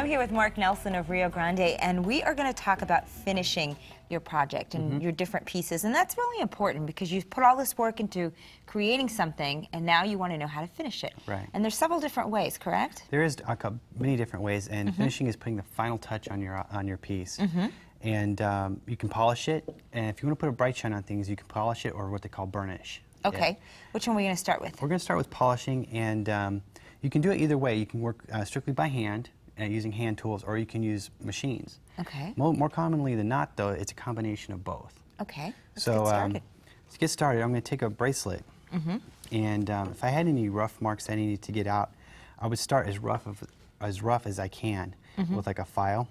here with Mark Nelson of Rio Grande, and we are going to talk about finishing your project and your different pieces. And that's really important because you've put all this work into creating something, and now you want to know how to finish it. Right. And there's several different ways, correct? There is many different ways, and finishing is putting the final touch on your piece. And you can polish it, and if you want to put a bright shine on things, you can polish it or what they call burnish. Okay. Which one are we going to start with? We're going to start with polishing, and you can do it either way. You can work strictly by hand, using hand tools, or you can use machines. Okay. More commonly than not, though, it's a combination of both. Okay. Let's So get started. to get started, I'm going to take a bracelet, and if I had any rough marks that I needed to get out, I would start as rough as I can with like a file,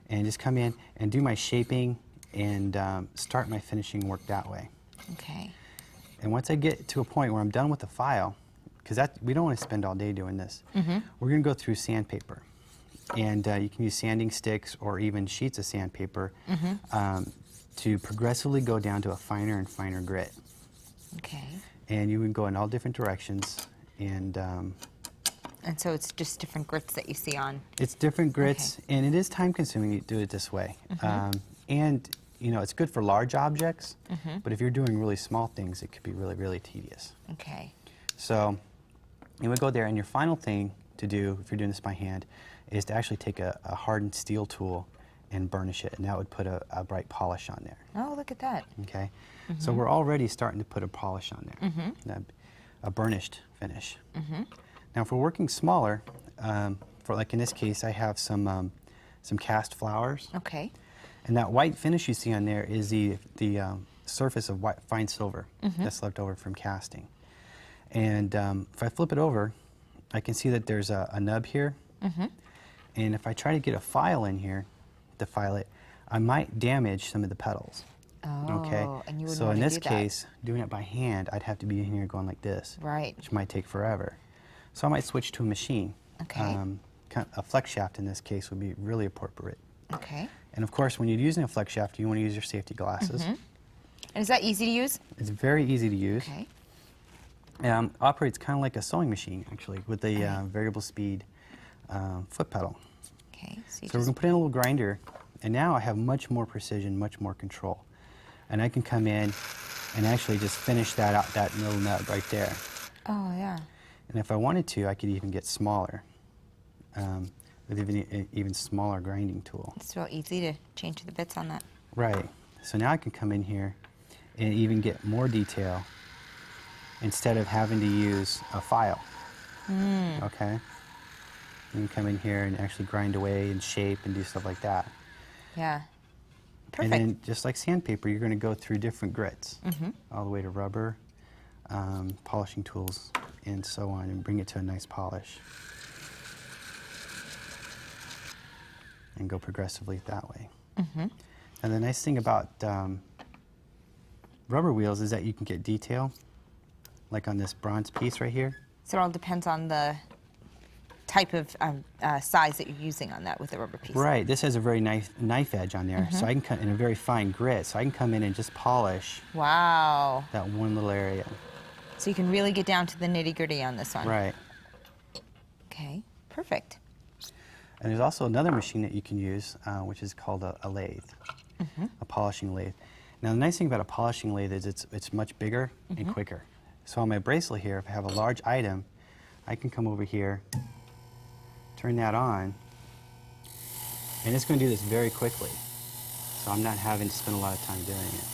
and just come in and do my shaping and start my finishing work that way. Okay. And once I get to a point where I'm done with the file, because we don't want to spend all day doing this, we're going to go through sandpaper. And you can use sanding sticks or even sheets of sandpaper to progressively go down to a finer and finer grit. Okay. And you would go in all different directions. And so it's just different grits that you see on. it's different grits, and it is time consuming to do it this way. And you know, it's good for large objects, but if you're doing really small things, it could be really, really tedious. Okay. So you would go there, and your final thing to do, if you're doing this by hand, is to actually take a hardened steel tool and burnish it, and that would put a bright polish on there. Oh, look at that. Okay? So we're already starting to put a polish on there, a burnished finish. Now, if we're working smaller, for like in this case, I have some cast flowers. Okay. And that white finish you see on there is the surface of fine silver that's left over from casting. And if I flip it over, I can see that there's a nub here. And if I try to get a file in here to file it, I might damage some of the petals. Oh, Okay? and you wouldn't So want in to this do that. case, doing it by hand, I'd have to be in here going like this, Right. which might take forever. So I might switch to a machine. Okay. A flex shaft in this case would be really appropriate. Okay. And of course, when you're using a flex shaft, you want to use your safety glasses. And is that easy to use? It's very easy to use. Okay. Operates kind of like a sewing machine, actually, with a variable speed foot pedal. Okay. So, you So we're going to put in a little grinder, and now I have much more precision, much more control. And I can come in and actually just finish that out, that little nub right there. Oh, yeah. And if I wanted to, I could even get smaller, with even smaller grinding tool. It's real easy to change the bits on that. Right. So now I can come in here and even get more detail instead of having to use a file. Okay? You can come in here and actually grind away and shape and do stuff like that. Yeah. Perfect. And then, just like sandpaper, you're going to go through different grits, all the way to rubber, polishing tools, and so on, and bring it to a nice polish. And go progressively that way. And the nice thing about rubber wheels is that you can get detail, like on this bronze piece right here. So it all depends on the type of size that you're using on that with the rubber piece. Right. This has a very nice knife edge on there, so I can cut in a very fine grit. So I can come in and just polish Wow. that one little area. So you can really get down to the nitty-gritty on this one. Right. Okay. Perfect. And there's also another machine that you can use, which is called a lathe, a polishing lathe. Now the nice thing about a polishing lathe is it's much bigger and quicker. So on my bracelet here, if I have a large item, I can come over here, turn that on, and it's going to do this very quickly. So I'm not having to spend a lot of time doing it.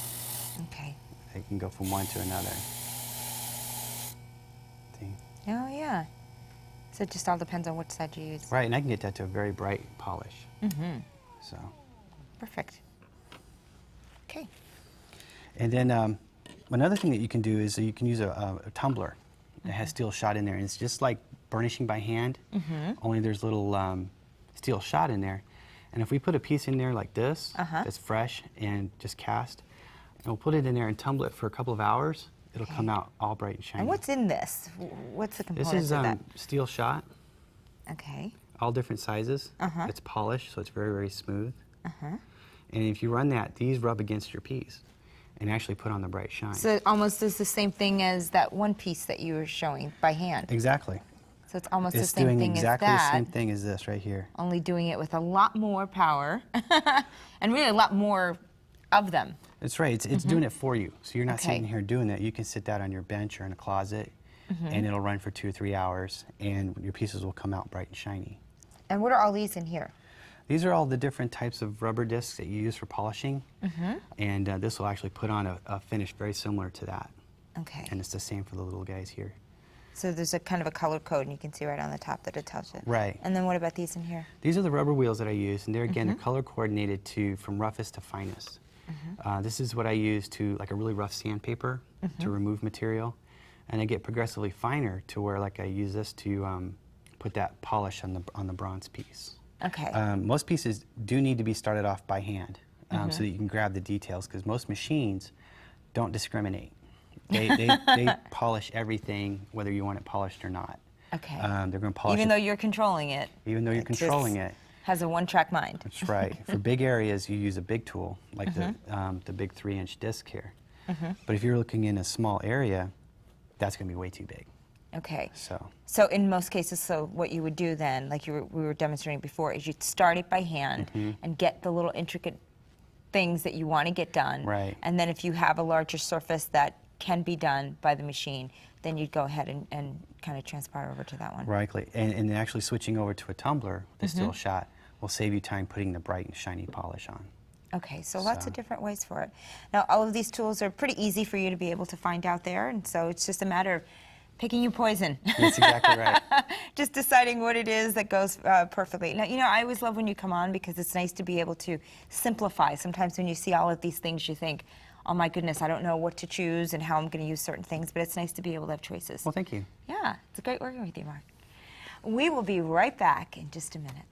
Okay. I can go from one to another. See? Oh, yeah. So it just all depends on which side you use. Right, and I can get that to a very bright polish. So. Perfect. Okay. And then another thing that you can do is you can use a tumbler that has steel shot in there, and it's just like burnishing by hand, only there's little steel shot in there. And if we put a piece in there like this, that's fresh and just cast, and we'll put it in there and tumble it for a couple of hours, it'll come out all bright and shiny. And what's in this? What's the components This is of that? steel shot, Okay. all different sizes. It's polished, so it's very, very smooth. And if you run that, these rub against your piece and actually put on the bright shine. So it almost is the same thing as that one piece that you were showing by hand. Exactly. So it's almost the It's same doing thing exactly as the that, same thing as this right here. only doing it with a lot more power and really a lot more of them. That's right. It's doing it for you. So you're not Okay. sitting here doing that. You can sit that on your bench or in a closet, and it'll run for 2 or 3 hours, and your pieces will come out bright and shiny. And what are all these in here? These are all the different types of rubber discs that you use for polishing, and this will actually put on a finish very similar to that. Okay. And it's the same for the little guys here. So there's a kind of a color code, and you can see right on the top that it tells you. Right. And then what about these in here? These are the rubber wheels that I use, and they're again they're color coordinated from roughest to finest. This is what I use to like a really rough sandpaper to remove material, and I get progressively finer to where like I use this to put that polish on the bronze piece. Okay. Most pieces do need to be started off by hand so that you can grab the details, because most machines don't discriminate. They polish everything whether you want it polished or not. Okay. They're going to polish Even it, though you're controlling it. even though you're controlling it. Has a one-track mind. That's right. For big areas, you use a big tool, like the big 3-inch disc here. But if you're looking in a small area, that's going to be way too big. Okay. So in most cases, so what you would do then, like we were demonstrating before, is you'd start it by hand and get the little intricate things that you want to get done. Right. And then if you have a larger surface that can be done by the machine, then you'd go ahead and kind of transpire over to that one. Right, and then actually switching over to a tumbler with a still shot will save you time putting the bright and shiny polish on. Okay, so lots of different ways for it. Now, all of these tools are pretty easy for you to be able to find out there, and so it's just a matter of picking your poison. That's exactly right. Just deciding what it is that goes perfectly. Now, you know, I always love when you come on because it's nice to be able to simplify. Sometimes when you see all of these things, you think, oh my goodness, I don't know what to choose and how I'm going to use certain things, but it's nice to be able to have choices. Well, thank you. Yeah, it's great working with you, Mark. We will be right back in just a minute.